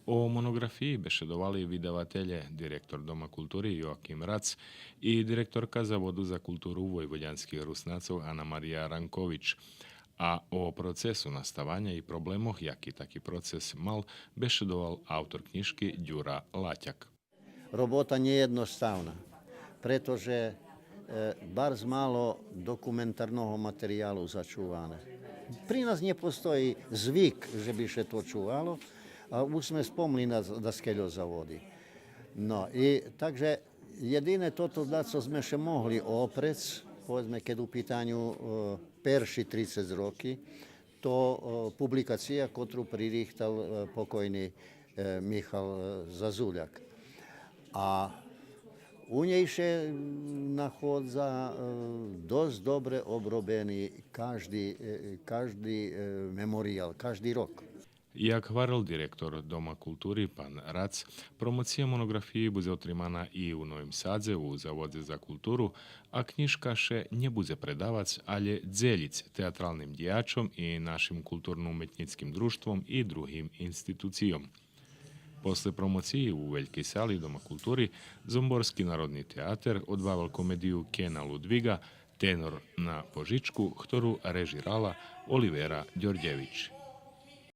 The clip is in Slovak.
O monografiji bešedovali vydavatelje, direktor Doma kulturi Joakim Rac i direktorka Zavodu za kulturu vojvođanskih Rusnacov Ana Marija Ranković, a o procesu nastavanja i problemoh, jaki taki proces mal, bešedoval autor knjižky Ďura Laťak. Robota nie je jednostavná, pretože bar málo dokumentarného materiálu začúvané. Pri nás nepostojí zvyk, že by sa to čúvalo, a už sme spomnili na skeľo zavody. No i takže jediné toto, na co sme še mohli oprec, povedzme, keď u pitanju perši 30 roky, to publikacija, kotru pririhtal pokojni Michal Zazuljak. A u njej še nahodza dosť dobre obrobeni každý memoriál, každý rok. Jak hvaril direktor Doma kulturi pan Rac, promocija monografiji bude otrimana i u Novim Sadze u Zavodze za kulturu, a knjižka še ne bude predavac, ali dzeljic teatralnim dijačom i našim kulturno-umetnickim društvom i drugim institucijom. Posle promocije u Veljkoj sali Doma kulturi, Zomborski narodni teater odbavil komediju Kena Ludviga, Tenor na Požičku, ktoru režirala Olivera Đorđević.